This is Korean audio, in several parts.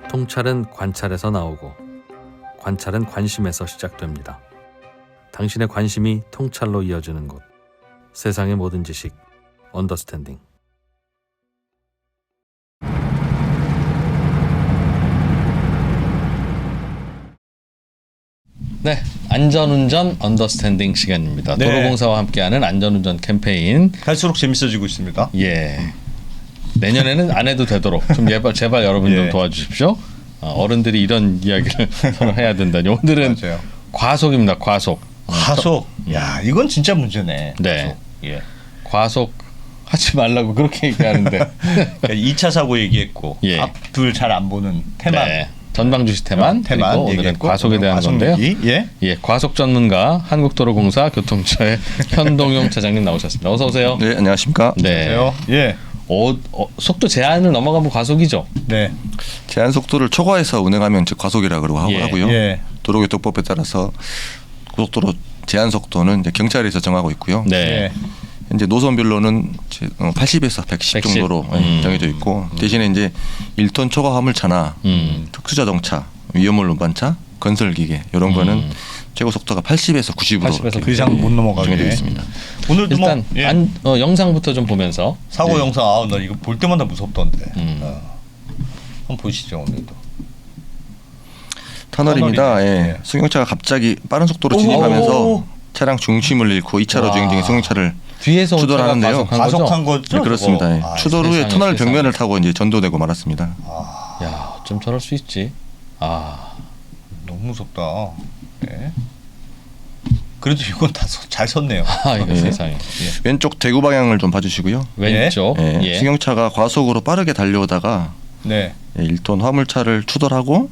통찰은 관찰에서 나오고 관찰은 관심에서 시작됩니다. 당신의 관심이 통찰로 이어지는 곳. 세상의 모든 지식 언더스탠딩. 네, 안전운전 언더스탠딩 시간입니다. 네. 도로공사와 함께하는 안전운전 캠페인. 갈수록 재밌어지고 있습니다. 예. 내년에는 안 해도 되도록 좀 제발 여러분 좀 예. 도와주십시오. 어른들이 이런 이야기를 서로 해야 된다니. 오늘은 맞아요. 과속입니다. 과속. 과속. 야, 이건 진짜 문제네. 네. 과속. 예. 과속 하지 말라고 그렇게 얘기하는데. 그러니까 2차 사고 얘기했고 예. 앞을 잘 안 보는 태만. 네. 전방주시 태만. 태만 그리고 오늘은 얘기했고, 과속에 대한 과속 건데요. 얘기. 예. 예, 과속 전문가 한국도로공사 교통처의 현동용 차장님 나오셨습니다. 어서 오세요. 네, 안녕하십니까. 네. 그래요? 예. 속도 제한을 넘어가면 과속이죠. 네. 제한 속도를 초과해서 운행하면 즉 과속이라 그러고 예. 하고요. 예. 도로교통법에 따라서 고속도로 제한 속도는 이제 경찰에서 정하고 있고요. 네. 예. 이제 노선별로는 80에서 110 110. 정도로 정해져 있고 대신에 이제 1톤 초과 화물차나 특수자동차, 위험물 운반차, 건설기계 이런 거는 최고 속도가 80에서 90으로 80에서 그 이상 못 넘어가게 정해져 있습니다. 오늘도 일단 뭐 예. 영상부터 좀 보면서 사고 네. 영상 나 이거 볼 때마다 무섭던데. 한번 보시죠 오늘도. 터널입니다. 터널이네. 예. 예. 승용차가 갑자기 빠른 속도로 오. 진입하면서 차량 중심을 잃고 2차로 와. 주행 중인 승용차를 뒤에서 온 차가 추돌하는데요. 과속한 거죠? 과속한 거죠? 네, 그렇습니다. 저거? 예. 아, 추돌 후에 세상에, 터널 세상에. 벽면을 타고 이제 전도되고 말았습니다. 야, 좀 저럴 수 있지. 아, 너무 무섭다. 예. 그래도 이건 다 잘 섰네요. 이거 예. 세상에. 왼쪽 대구 방향을 좀 봐주시고요. 왼쪽. 예. 예. 승용차가 과속으로 빠르게 달려오다가 네. 1톤 화물차를 추돌하고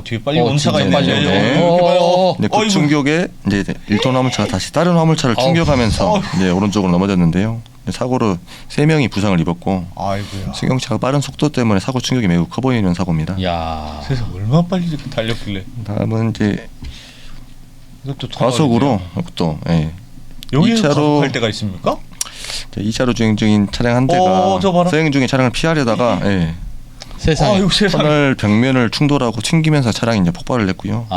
뒤에 빨리 온 차가 진짜 있네요. 빨리 오네. 여기 봐요. 그 어이구. 충격에 이제 1톤 화물차가 다시 다른 화물차를 충격하면서 이제 오른쪽으로 넘어졌는데요. 사고로 3명이 부상을 입었고 아이고야. 승용차가 빠른 속도 때문에 사고 충격이 매우 커 보이는 사고입니다. 야, 세상 얼마나 빨리 이렇게 달렸길래. 다음은 이제 이것도 과속으로 또 여기서 2차로 갈 때가 있습니까? 2차로 주행 중인 차량 한 대가 저 봐라. 서행 중에 차량을 피하려다가 세상에. 아이고 세상. 터널 벽면을 충돌하고 튕기면서 차량이 이제 폭발을 냈고요.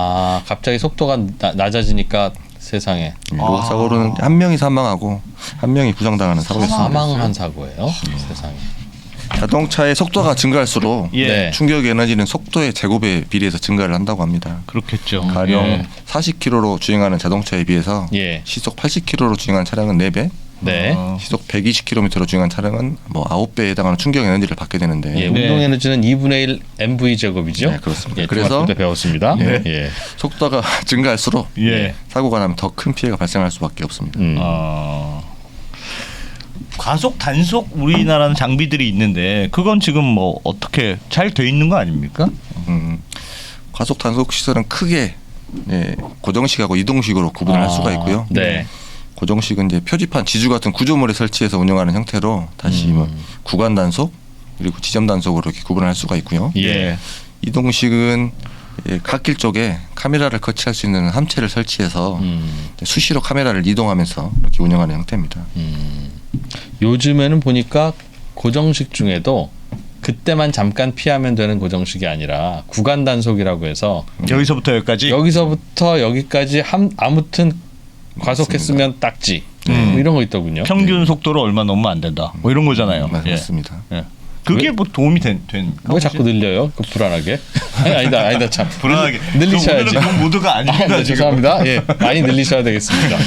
갑자기 속도가 낮아지니까 세상에. 사고로는 한 명이 사망하고 한 명이 부상당하는 사고였습니다. 사망한 사고예요. 세상에. 자동차의 속도가 증가할수록 예. 네. 충격 에너지는 속도의 제곱에 비례해서 증가를 한다고 합니다. 그렇겠죠. 가령 예. 40km로 주행하는 자동차에 비해서 예. 시속 80km로 주행한 차량은 4배, 네. 시속 120km로 주행한 차량은 뭐 9배에 해당하는 충격 에너지를 받게 되는데 예, 네. 운동 에너지는 2분의 1 mv 제곱이죠. 네, 그렇습니다. 예, 그래서 중학교 때 배웠습니다. 네. 예. 속도가 증가할수록 예. 사고가 나면 더 큰 피해가 발생할 수밖에 없습니다. 과속 단속 우리나라는 장비들이 있는데 그건 지금 뭐 어떻게 잘 돼 있는 거 아닙니까? 과속 단속 시설은 크게 고정식하고 이동식으로 구분을 할 수가 있고요. 네. 고정식은 이제 표지판, 지주 같은 구조물에 설치해서 운영하는 형태로 다시 뭐 구간 단속 그리고 지점 단속으로 이렇게 구분을 할 수가 있고요. 예. 이동식은 갓길 쪽에 카메라를 거치할 수 있는 함체를 설치해서 수시로 카메라를 이동하면서 이렇게 운영하는 형태입니다. 요즘에는 보니까 고정식 중에도 그때만 잠깐 피하면 되는 고정식이 아니라 구간 단속이라고 해서 여기서부터 여기까지. 여기서부터 여기까지 아무튼 과속했으면 딱지 뭐 이런 거 있더군요. 평균 속도로 얼마 넘으면 안 된다. 뭐 이런 거잖아요. 맞습니다. 예. 그게 뭐 도움이 된. 왜 자꾸 늘려요? 그 불안하게? 아니다 참. 불안하게. 늘리셔야지. 오늘은 그 모드가 아닙니다. 네, 지금. 죄송합니다. 예, 많이 늘리셔야 되겠습니다.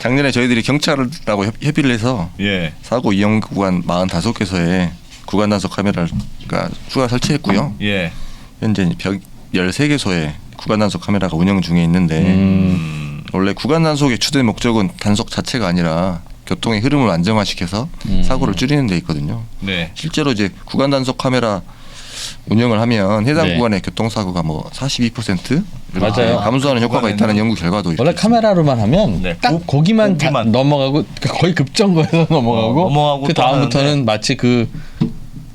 작년에 저희들이 경찰하고 협의를 해서 예. 사고 이용 구간 45개소에 구간 단속 카메라를 추가 설치했고요. 예. 현재 벽 13개소에 구간 단속 카메라가 운영 중에 있는데 원래 구간 단속의 주된 목적은 단속 자체가 아니라 교통의 흐름을 안정화시켜서 사고를 줄이는 데 있거든요. 네. 실제로 이제 구간 단속 카메라 운영을 하면 해당 네. 구간의 교통사고가 뭐 42% 이렇게 맞아요. 감소하는 효과가 구간에는 있다는 연구 결과도 원래 있습니다. 카메라로만 하면 네, 딱 거기만 거기만. 넘어가고 거의 급정거에서 넘어가고, 넘어가고 그 또 다음부터는 하는데. 마치 그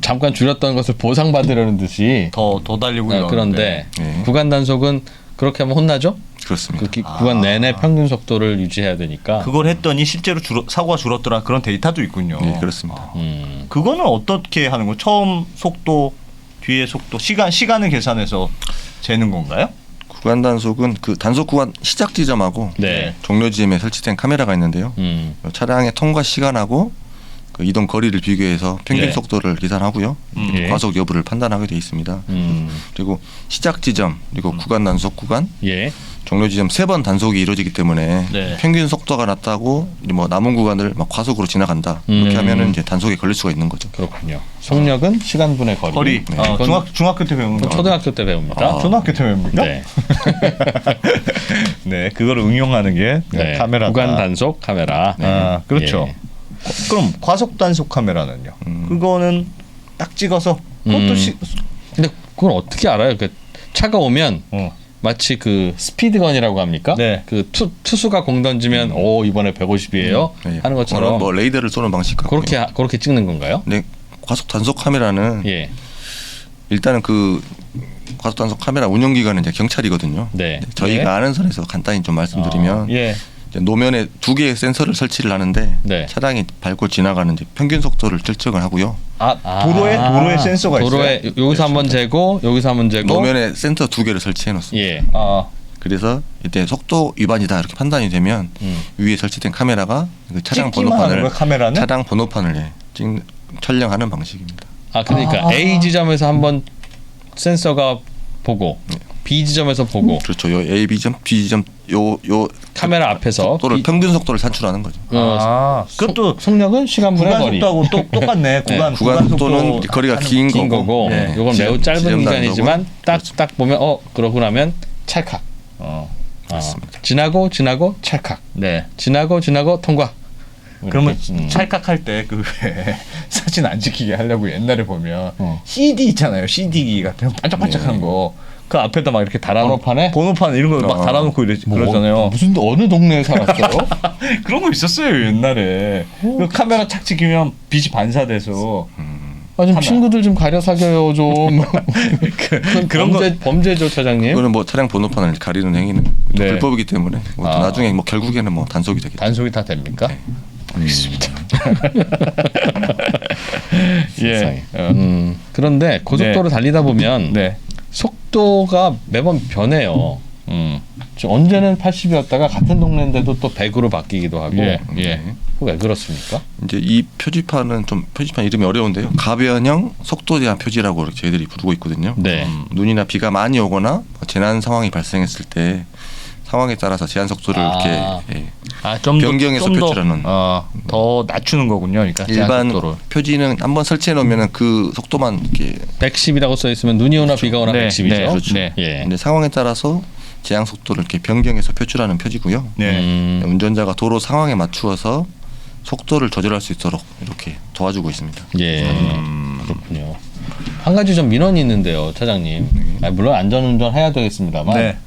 잠깐 줄였던 것을 보상받으려는 듯이 더 달리고 이러는데. 그런데 네. 구간 단속은 그렇게 하면 혼나죠? 그렇습니다. 구간 내내 평균 속도를 유지해야 되니까. 그걸 했더니 실제로 사고가 줄었더라 그런 데이터도 있군요. 네, 그렇습니다. 그거는 어떻게 하는 거? 처음 속도, 뒤에 속도, 시간을 계산해서 재는 건가요? 구간 단속은 그 단속 구간 시작 지점하고 네. 종료 지점에 설치된 카메라가 있는데요. 차량의 통과 시간하고 그 이동 거리를 비교해서 평균 네. 속도를 계산하고요. 예. 과속 여부를 판단하게 되어 있습니다. 그리고 시작 지점 그리고 구간 단속 구간 예. 종료 지점 3번 단속이 이루어지기 때문에 네. 평균 속도가 낮다고 뭐 남은 구간을 막 과속으로 지나간다 이렇게 하면은 이제 단속에 걸릴 수가 있는 거죠. 그렇군요. 속력은 시간분의 거리. 거리. 네. 그건 중학교 때 배우는 거. 초등학교 때 배웁니다. 초등학교 때 배웁니까? 네. 네, 그걸 응용하는 게 네. 카메라. 구간 단속 카메라. 아, 그렇죠. 예. 그럼 과속 단속 카메라는요? 그거는 딱 찍어서 그것도 근데 그걸 어떻게 알아요? 그 차가 오면 마치 그 스피드건이라고 합니까? 네. 그 투수가 공 던지면 오 이번에 150이에요 네. 하는 것처럼 뭐 레이더를 쏘는 방식 같고요. 그렇게 찍는 건가요? 네, 과속 단속 카메라는 예. 일단은 그 과속 단속 카메라 운영 기관은 이제 경찰이거든요. 네. 저희가 네. 아는 선에서 간단히 좀 말씀드리면 예. 이제 노면에 2개의 센서를 설치를 하는데 네. 차량이 밟고 지나가는 이제 평균 속도를 측정을 하고요. 도로에 센서가 도로에 있어요. 여기서 한번 재고 여기서 한번 재고 노면에 센서 2개를 설치해 놓습니다. 예. 그래서 이때 속도 위반이다 이렇게 판단이 되면 위에 설치된 카메라가 그 차량 찍기만 하는 번호판을 거야, 카메라는? 차량 번호판을 촬영하는 방식입니다. 아 그러니까 A 지점에서 한번 센서가 보고 B 지점에서 보고 그렇죠. 요 A, B 점, B 지점 요 카메라 앞에서 속도를 평균 속도를 산출하는 거죠. 그것도 속력은 시간분의 구간 거리. 속도하고 똑같네. 구간 속도는 속도 거리가 긴 긴 거고 네. 이건 매우 짧은 지점 기간이지만 단속은 딱 보면 그러고 나면 찰칵. 그렇습니다. 지나고 찰칵. 네. 지나고 통과. 그러면 이렇게. 찰칵할 때 그 사진 안 찍히게 하려고 옛날에 보면 CD 있잖아요. CD 같은 반짝반짝한 거. 그 앞에다 막 이렇게 번호판 이런 거 막 달아놓고 그러잖아요. 무슨 어느 동네에 살았어요? 그런 거 있었어요 옛날에. 그 카메라 착 찍히면 빛이 반사돼서. 좀 친구들 좀 가려 사겨요 좀. 그런 범죄죠 차장님. 그거는 뭐 차량 번호판을 가리는 행위는 네. 불법이기 때문에 뭐 나중에 뭐 결국에는 뭐 단속이 되겠죠. 단속이 다 됩니까? 네. 알겠습니다. 예. 그런데 고속도로 달리다 보면 네. 속도가 매번 변해요. 언제는 80이었다가 같은 동네인데도 또 100으로 바뀌기도 하고. 예. 왜 그렇습니까? 이제 이 표지판 이름이 어려운데요. 가변형 속도 제한 표지라고 이렇게 저희들이 부르고 있거든요. 네. 눈이나 비가 많이 오거나 뭐 재난 상황이 발생했을 때 상황에 따라서 제한 속도를 이렇게 변경해서 표출하는. 더 낮추는 거군요. 그러니까 일반 속도를. 표지는 한번 설치해 놓으면은 그 속도만 이렇게 110이라고 써 있으면 눈이 오나 비가 오나 네, 110이죠. 네, 그렇죠. 네. 예. 근데 상황에 따라서 제한 속도를 이렇게 변경해서 표출하는 표지고요. 네. 운전자가 도로 상황에 맞추어서 속도를 조절할 수 있도록 이렇게 도와주고 있습니다. 예. 그렇군요. 한 가지 좀 민원이 있는데요, 차장님. 물론 안전운전 해야 되겠습니다만 네.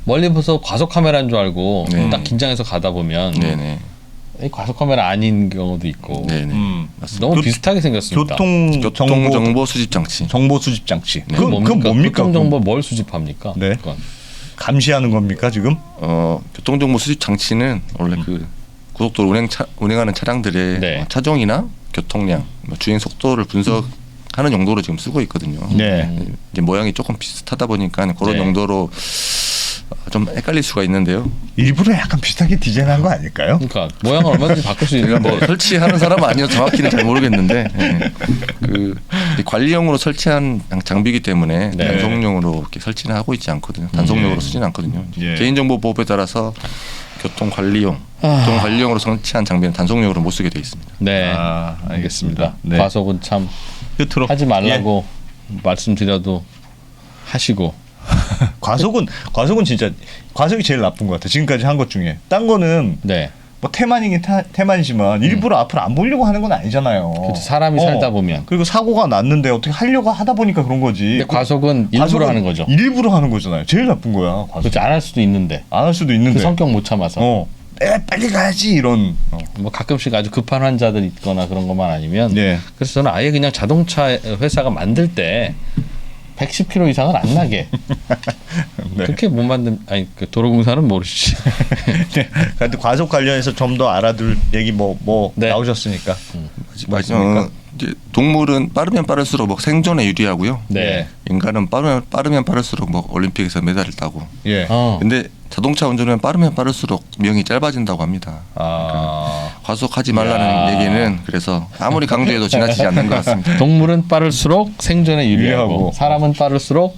멀리 보서 과속 카메라인 줄 알고 네. 딱 긴장해서 가다 보면 네네. 이 과속 카메라 아닌 경우도 있고 네네. 너무 교- 비슷하게 생겼습니다. 교통 정보 수집 장치. 정보 수집 장치. 그건 뭡니까? 뭡니까? 교통정보 뭘 수집합니까? 네. 그건. 감시하는 겁니까 지금? 교통 정보 수집 장치는 원래 그 고속도로 운행하는 차량들의 네. 차종이나 교통량, 주행 속도를 분석하는 용도로 지금 쓰고 있거든요. 네. 이제 모양이 조금 비슷하다 보니까 그런 네. 용도로 좀 헷갈릴 수가 있는데요. 일부러 약간 비슷하게 디자인한 거 아닐까요? 그러니까 모양을 얼마든지 바꿀 수 제가 있는데 뭐 설치하는 사람은 아니어서 정확히는 잘 모르겠는데 그 관리용으로 설치한 장비이기 때문에 네. 단속용으로 이렇게 설치는 하고 있지 않거든요. 단속용으로 쓰지는 않거든요. 예. 개인정보보호법에 따라서 교통관리용으로 설치한 장비는 단속용으로 못 쓰게 돼 있습니다. 네. 알겠습니다. 네. 과속은 참 끝으로 하지 말라고 말씀드려도 하시고 과속은 진짜 과속이 제일 나쁜 것 같아. 지금까지 한 것 중에 딴 거는 네. 뭐 태만이긴 태만이지만 일부러 앞으로 안 보려고 하는 건 아니잖아요. 그렇죠. 사람이 살다 보면. 그리고 사고가 났는데 어떻게 하려고 하다 보니까 그런 거지. 근데 과속은 일부러 과속은 하는 거죠. 일부러 하는 거잖아요. 제일 나쁜 거야. 과속. 그렇지 안 할 수도 있는데 안 할 수도 있는데. 그 성격 못 참아서 빨리 가야지 이런. 뭐 가끔씩 아주 급한 환자들 있거나 그런 것만 아니면 네. 그래서 저는 아예 그냥 자동차 회사가 만들 때 110km 이상은 안 나게 네. 그렇게 못 만든 아니 그 도로공사는 모르시지. 네. 근데 과속 관련해서 좀 더 알아둘 얘기 뭐 네. 나오셨으니까. 맞습니까? 이제 동물은 빠르면 빠를수록 뭐 생존에 유리하고요. 네. 인간은 빠르면 빠를수록 뭐 올림픽에서 메달을 따고. 예. 근데 자동차 운전은 빠르면 빠를수록 명이 짧아진다고 합니다. 과속하지 말라는 야. 얘기는 그래서 아무리 강조해도 지나치지 않는 것 같습니다. 동물은 빠를수록 생존에 유리하고, 유리하고. 사람은 빠를수록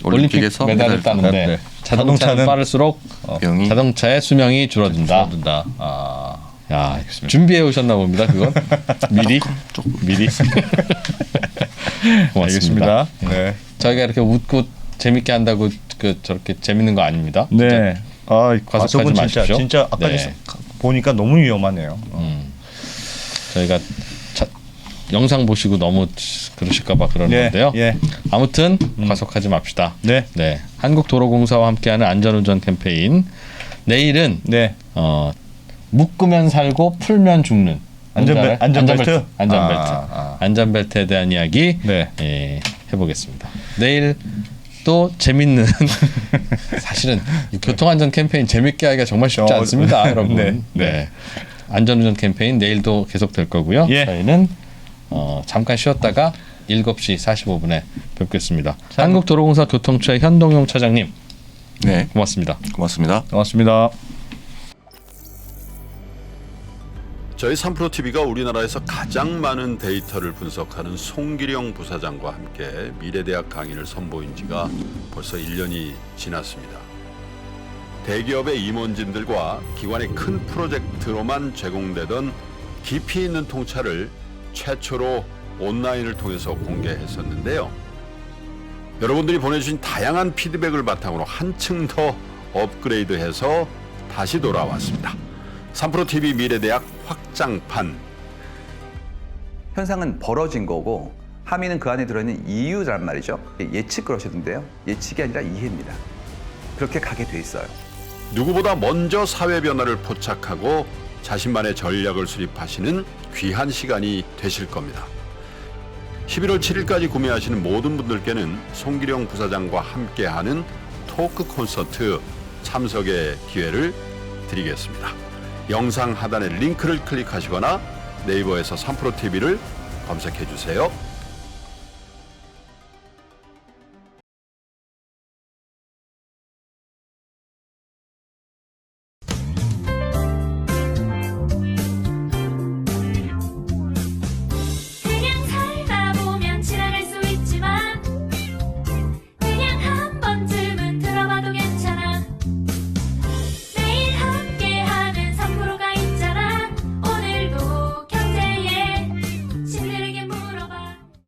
올림픽 올림픽에서 메달을 따는데 네. 자동차는 빠를수록 명이 자동차의 수명이 줄어든다. 든다. 야, 준비해 오셨나 봅니다. 그건 미리 고맙습니다. 알겠습니다. 네. 저희가 이렇게 웃고 재밌게 한다고 그 저렇게 재밌는 거 아닙니다. 네. 과속은 과속하지 마십시오. 진짜 아까 네. 보니까 너무 위험하네요. 저희가 영상 보시고 너무 그러실까봐 그러는 예, 건데요. 예. 아무튼 과속하지 맙시다. 네. 네, 한국도로공사와 함께하는 안전운전 캠페인. 내일은 네. 묶으면 살고 풀면 죽는 안전벨트? 안전벨트에 대한 이야기 네. 해보겠습니다. 내일 또 재밌는 사실은 이 교통안전 캠페인 재밌게 하기가 정말 쉽지 않습니다, 여러분. 네. 네. 안전운전 캠페인 내일도 계속 될 거고요. 예. 저희는 잠깐 쉬었다가 7시 45분에 뵙겠습니다. 한국도로공사 교통처의 현동용 차장님, 네. 고맙습니다. 고맙습니다. 고맙습니다. 저희 3프로TV가 우리나라에서 가장 많은 데이터를 분석하는 송기령 부사장과 함께 미래대학 강의를 선보인 지가 벌써 1년이 지났습니다. 대기업의 임원진들과 기관의 큰 프로젝트로만 제공되던 깊이 있는 통찰을 최초로 온라인을 통해서 공개했었는데요. 여러분들이 보내주신 다양한 피드백을 바탕으로 한층 더 업그레이드해서 다시 돌아왔습니다. 3프로TV 미래대학 확장판. 현상은 벌어진 거고 함의는 그 안에 들어있는 이유란 말이죠. 예측 그러셨는데요. 예측이 아니라 이해입니다. 그렇게 가게 돼 있어요. 누구보다 먼저 사회 변화를 포착하고 자신만의 전략을 수립하시는 귀한 시간이 되실 겁니다. 11월 7일까지 구매하시는 모든 분들께는 송기령 부사장과 함께하는 토크 콘서트 참석의 기회를 드리겠습니다. 영상 하단의 링크를 클릭하시거나 네이버에서 3프로TV를 검색해 주세요.